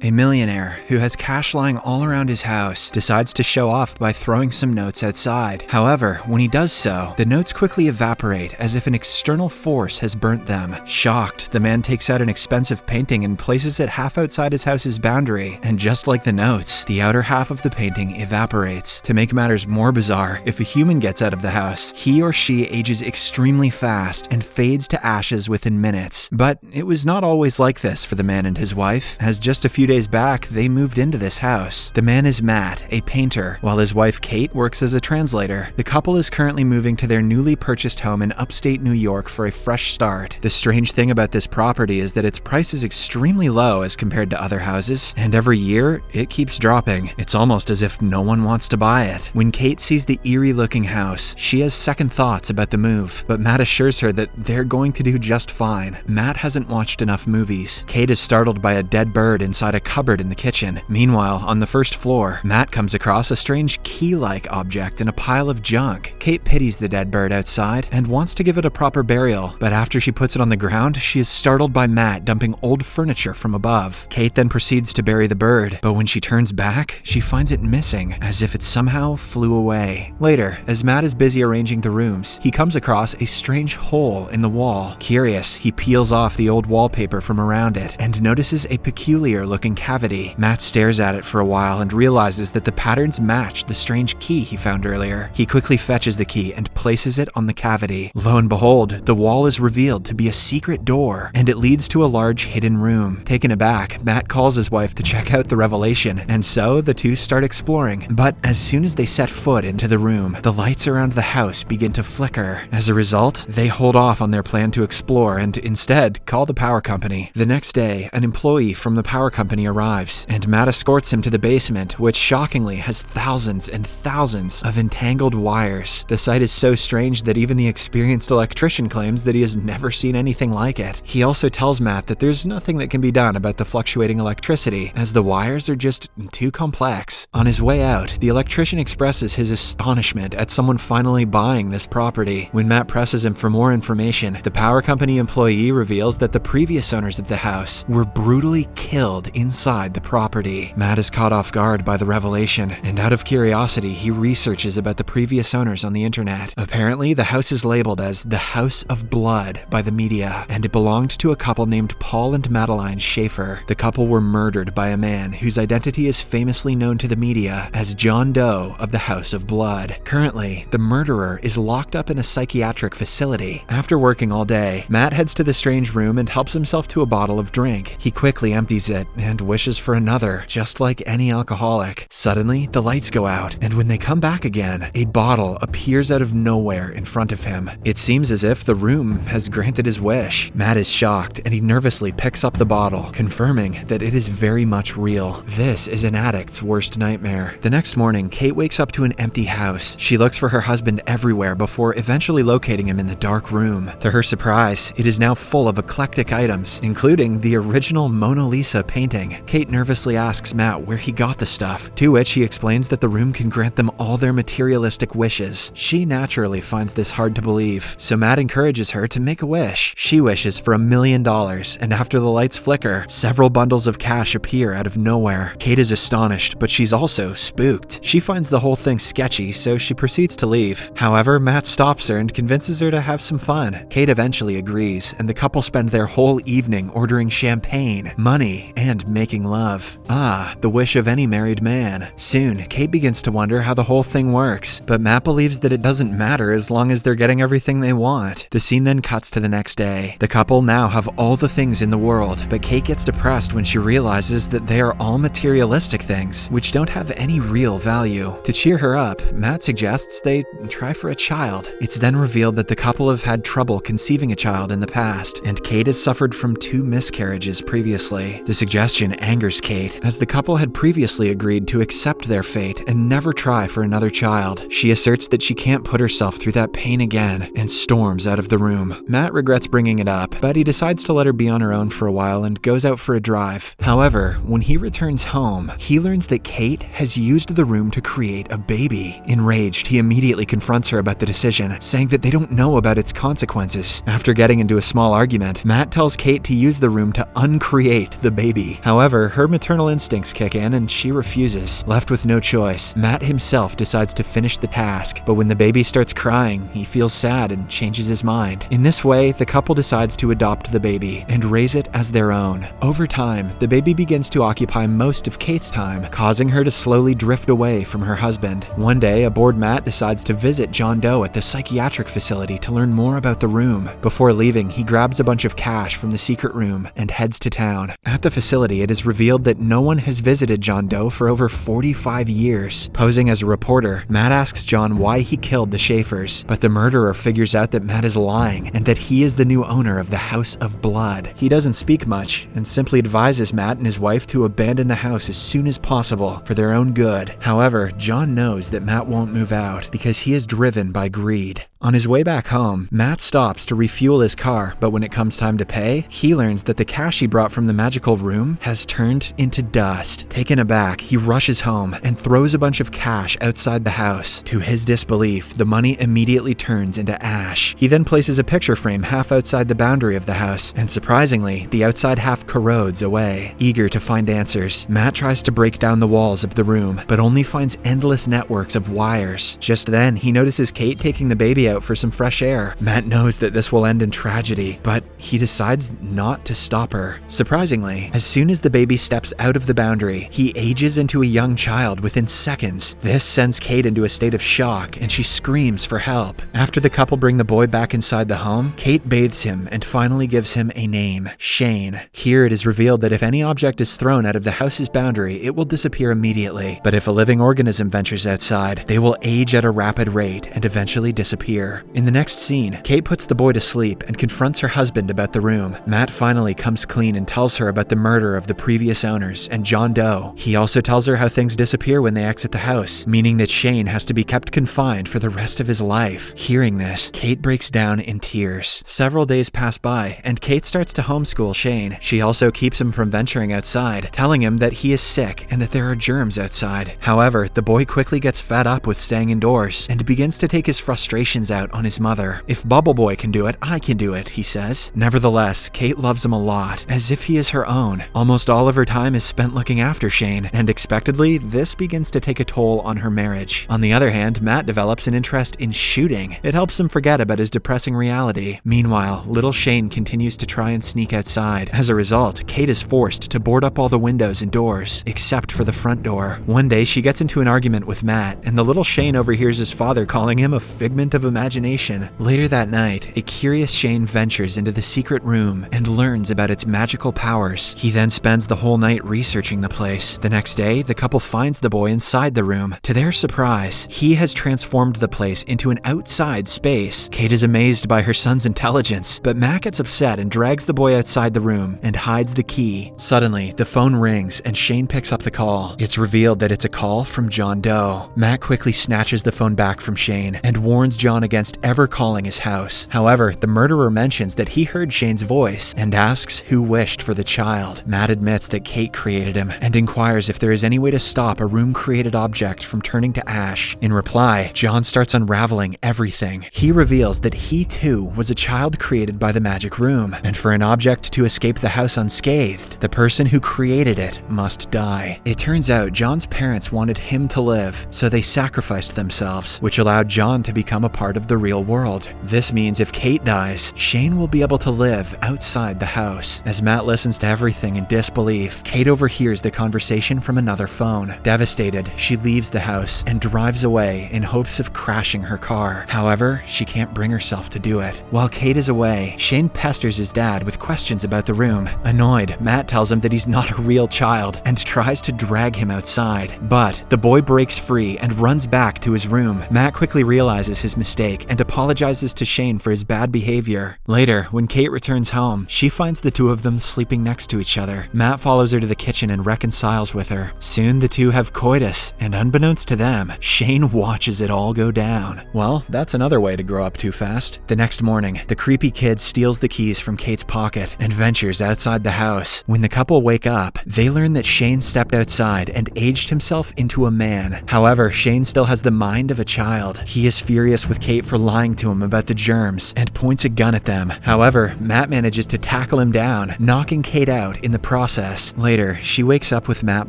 A millionaire who has cash lying all around his house decides to show off by throwing some notes outside. However, when he does so, the notes quickly evaporate as if an external force has burnt them. Shocked, the man takes out an expensive painting and places it half outside his house's boundary, and just like the notes, the outer half of the painting evaporates. To make matters more bizarre, if a human gets out of the house, he or she ages extremely fast and fades to ashes within minutes. But it was not always like this for the man and his wife, as just a few days back, they moved into this house. The man is Matt, a painter, while his wife Kate works as a translator. The couple is currently moving to their newly purchased home in upstate New York for a fresh start. The strange thing about this property is that its price is extremely low as compared to other houses, and every year, it keeps dropping. It's almost as if no one wants to buy it. When Kate sees the eerie-looking house, she has second thoughts about the move, but Matt assures her that they're going to do just fine. Matt hasn't watched enough movies. Kate is startled by a dead bird inside a cupboard in the kitchen. Meanwhile, on the first floor, Matt comes across a strange key-like object in a pile of junk. Kate pities the dead bird outside and wants to give it a proper burial, but after she puts it on the ground, she is startled by Matt dumping old furniture from above. Kate then proceeds to bury the bird, but when she turns back, she finds it missing, as if it somehow flew away. Later, as Matt is busy arranging the rooms, he comes across a strange hole in the wall. Curious, he peels off the old wallpaper from around it and notices a peculiar-looking cavity. Matt stares at it for a while and realizes that the patterns match the strange key he found earlier. He quickly fetches the key and places it on the cavity. Lo and behold, the wall is revealed to be a secret door, and it leads to a large hidden room. Taken aback, Matt calls his wife to check out the revelation, and so the two start exploring. But as soon as they set foot into the room, the lights around the house begin to flicker. As a result, they hold off on their plan to explore and instead call the power company. The next day, an employee from the power company arrives, and Matt escorts him to the basement, which shockingly has thousands and thousands of entangled wires. The sight is so strange that even the experienced electrician claims that he has never seen anything like it. He also tells Matt that there's nothing that can be done about the fluctuating electricity, as the wires are just too complex. On his way out, the electrician expresses his astonishment at someone finally buying this property. When Matt presses him for more information, the power company employee reveals that the previous owners of the house were brutally killed inside the property. Matt is caught off guard by the revelation, and out of curiosity, he researches about the previous owners on the internet. Apparently, the house is labeled as the House of Blood by the media, and it belonged to a couple named Paul and Madeline Schaefer. The couple were murdered by a man whose identity is famously known to the media as John Doe of the House of Blood. Currently, the murderer is locked up in a psychiatric facility. After working all day, Matt heads to the strange room and helps himself to a bottle of drink. He quickly empties it and wishes for another, just like any alcoholic. Suddenly, the lights go out, and when they come back again, a bottle appears out of nowhere in front of him. It seems as if the room has granted his wish. Matt is shocked, and he nervously picks up the bottle, confirming that it is very much real. This is an addict's worst nightmare. The next morning, Kate wakes up to an empty house. She looks for her husband everywhere before eventually locating him in the dark room. To her surprise, it is now full of eclectic items, including the original Mona Lisa painting. Kate nervously asks Matt where he got the stuff, to which he explains that the room can grant them all their materialistic wishes. She naturally finds this hard to believe, so Matt encourages her to make a wish. She wishes for $1 million, and after the lights flicker, several bundles of cash appear out of nowhere. Kate is astonished, but she's also spooked. She finds the whole thing sketchy, so she proceeds to leave. However, Matt stops her and convinces her to have some fun. Kate eventually agrees, and the couple spend their whole evening ordering champagne, money, and making love. Ah, the wish of any married man. Soon, Kate begins to wonder how the whole thing works, but Matt believes that it doesn't matter as long as they're getting everything they want. The scene then cuts to the next day. The couple now have all the things in the world, but Kate gets depressed when she realizes that they are all materialistic things, which don't have any real value. To cheer her up, Matt suggests they try for a child. It's then revealed that the couple have had trouble conceiving a child in the past, and Kate has suffered from 2 miscarriages previously. The suggestion angers Kate, as the couple had previously agreed to accept their fate and never try for another child. She asserts that she can't put herself through that pain again, and storms out of the room. Matt regrets bringing it up, but he decides to let her be on her own for a while and goes out for a drive. However, when he returns home, he learns that Kate has used the room to create a baby. Enraged, he immediately confronts her about the decision, saying that they don't know about its consequences. After getting into a small argument, Matt tells Kate to use the room to uncreate the baby. However, her maternal instincts kick in and she refuses. Left with no choice, Matt himself decides to finish the task, but when the baby starts crying, he feels sad and changes his mind. In this way, the couple decides to adopt the baby and raise it as their own. Over time, the baby begins to occupy most of Kate's time, causing her to slowly drift away from her husband. One day, a bored Matt decides to visit John Doe at the psychiatric facility to learn more about the room. Before leaving, he grabs a bunch of cash from the secret room and heads to town. At the facility, it is revealed that no one has visited John Doe for over 45 years. Posing as a reporter, Matt asks John why he killed the Schaefers, but the murderer figures out that Matt is lying and that he is the new owner of the House of Blood. He doesn't speak much and simply advises Matt and his wife to abandon the house as soon as possible for their own good. However, John knows that Matt won't move out because he is driven by greed. On his way back home, Matt stops to refuel his car, but when it comes time to pay, he learns that the cash he brought from the magical room has turned into dust. Taken aback, he rushes home and throws a bunch of cash outside the house. To his disbelief, the money immediately turns into ash. He then places a picture frame half outside the boundary of the house, and surprisingly, the outside half corrodes away. Eager to find answers, Matt tries to break down the walls of the room, but only finds endless networks of wires. Just then, he notices Kate taking the baby out for some fresh air. Matt knows that this will end in tragedy, but he decides not to stop her. Surprisingly, as soon as the baby steps out of the boundary, he ages into a young child within seconds. This sends Kate into a state of shock, and she screams for help. After the couple bring the boy back inside the home, Kate bathes him and finally gives him a name, Shane. Here it is revealed that if any object is thrown out of the house's boundary, it will disappear immediately. But if a living organism ventures outside, they will age at a rapid rate and eventually disappear. In the next scene, Kate puts the boy to sleep and confronts her husband about the room. Matt finally comes clean and tells her about the murder of the previous owners and John Doe. He also tells her how things disappear when they exit the house, meaning that Shane has to be kept confined for the rest of his life. Hearing this, Kate breaks down in tears. Several days pass by, and Kate starts to homeschool Shane. She also keeps him from venturing outside, telling him that he is sick and that there are germs outside. However, the boy quickly gets fed up with staying indoors and begins to take his frustrations out on his mother. "If Bubble Boy can do it, I can do it," he says. Nevertheless, Kate loves him a lot, as if he is her own. Almost all of her time is spent looking after Shane, and expectedly, this begins to take a toll on her marriage. On the other hand, Matt develops an interest in shooting. It helps him forget about his depressing reality. Meanwhile, little Shane continues to try and sneak outside. As a result, Kate is forced to board up all the windows and doors, except for the front door. One day, she gets into an argument with Matt, and the little Shane overhears his father calling him a figment of imagination. Later that night, a curious Shane ventures into the secret room and learns about its magical powers. He then spends the whole night researching the place. The next day, the couple finds the boy inside the room. To their surprise, he has transformed the place into an outside space. Kate is amazed by her son's intelligence, but Matt gets upset and drags the boy outside the room and hides the key. Suddenly, the phone rings and Shane picks up the call. It's revealed that it's a call from John Doe. Matt quickly snatches the phone back from Shane and warns John against ever calling his house. However, the murderer mentions that he heard Shane's voice and asks who wished for the child. Matt admits that Kate created him and inquires if there is any way to stop a room-created object from turning to ash. In reply, John starts unraveling everything. He reveals that he too was a child created by the magic room, and for an object to escape the house unscathed, the person who created it must die. It turns out John's parents wanted him to live, so they sacrificed themselves, which allowed John to become a part of the real world. This means if Kate dies, Shane will be able to live outside the house. As Matt listens to everything in disbelief, Kate overhears the conversation from another phone. Devastated, she leaves the house and drives away in hopes of crashing her car. However, she can't bring herself to do it. While Kate is away, Shane pesters his dad with questions about the room. Annoyed, Matt tells him that he's not a real child and tries to drag him outside. But the boy breaks free and runs back to his room. Matt quickly realizes his mistake and apologizes to Shane for his bad behavior. Later, when Kate returns home, she finds the two of them sleeping next to each other. Matt follows her to the kitchen and reconciles with her. Soon the two have coitus, and unbeknownst to them, Shane watches it all go down. Well, that's another way to grow up too fast. The next morning, the creepy kid steals the keys from Kate's pocket and ventures outside the house. When the couple wake up, they learn that Shane stepped outside and aged himself into a man. However, Shane still has the mind of a child. He is furious with Kate for lying to him about the germs and points a gun at them. However, Matt manages to tackle him down, knocking Kate out in the process. process. Later, she wakes up with Matt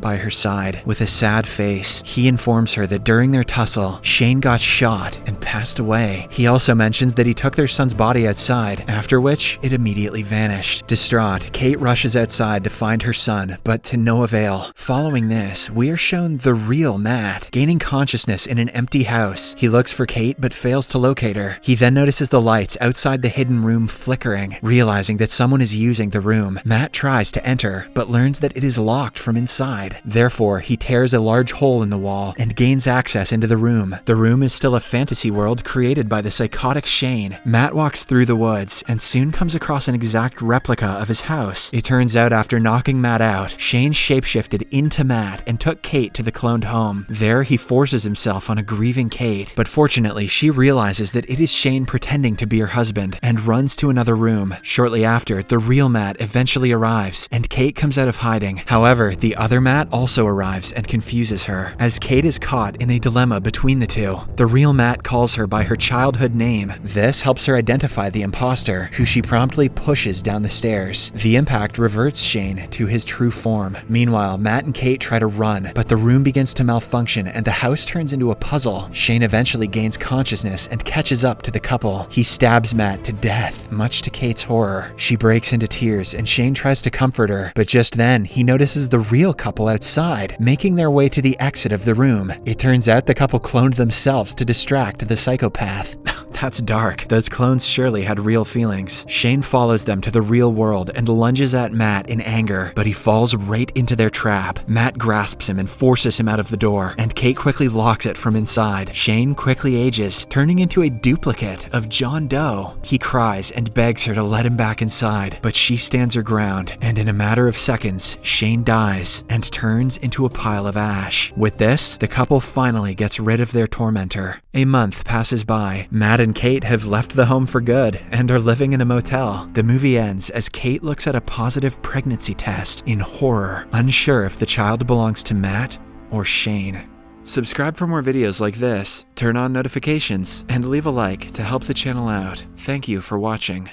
by her side with a sad face. He informs her that during their tussle, Shane got shot and passed away. He also mentions that he took their son's body outside, after which it immediately vanished. Distraught, Kate rushes outside to find her son, but to no avail. Following this, we are shown the real Matt, gaining consciousness in an empty house. He looks for Kate but fails to locate her. He then notices the lights outside the hidden room flickering. Realizing that someone is using the room, Matt tries to enter, but learns that it is locked from inside. Therefore, he tears a large hole in the wall and gains access into the room. The room is still a fantasy world created by the psychotic Shane. Matt walks through the woods and soon comes across an exact replica of his house. It turns out after knocking Matt out, Shane shapeshifted into Matt and took Kate to the cloned home. There, he forces himself on a grieving Kate, but fortunately, she realizes that it is Shane pretending to be her husband and runs to another room. Shortly after, the real Matt eventually arrives and Kate comes out of hiding. However, the other Matt also arrives and confuses her, as Kate is caught in a dilemma between the two. The real Matt calls her by her childhood name. This helps her identify the imposter, who she promptly pushes down the stairs. The impact reverts Shane to his true form. Meanwhile, Matt and Kate try to run, but the room begins to malfunction and the house turns into a puzzle. Shane eventually gains consciousness and catches up to the couple. He stabs Matt to death, much to Kate's horror. She breaks into tears and Shane tries to comfort her, but just then he notices the real couple outside, making their way to the exit of the room. It turns out the couple cloned themselves to distract the psychopath. That's dark. Those clones surely had real feelings. Shane follows them to the real world and lunges at Matt in anger, but he falls right into their trap. Matt grasps him and forces him out of the door, and Kate quickly locks it from inside. Shane quickly ages, turning into a duplicate of John Doe. He cries and begs her to let him back inside, but she stands her ground, and in a matter of seconds, Shane dies and turns into a pile of ash. With this, the couple finally gets rid of their tormentor. A month passes by. Matt and Kate have left the home for good and are living in a motel. The movie ends as Kate looks at a positive pregnancy test in horror, unsure if the child belongs to Matt or Shane. Subscribe for more videos like this, turn on notifications, and leave a like to help the channel out. Thank you for watching.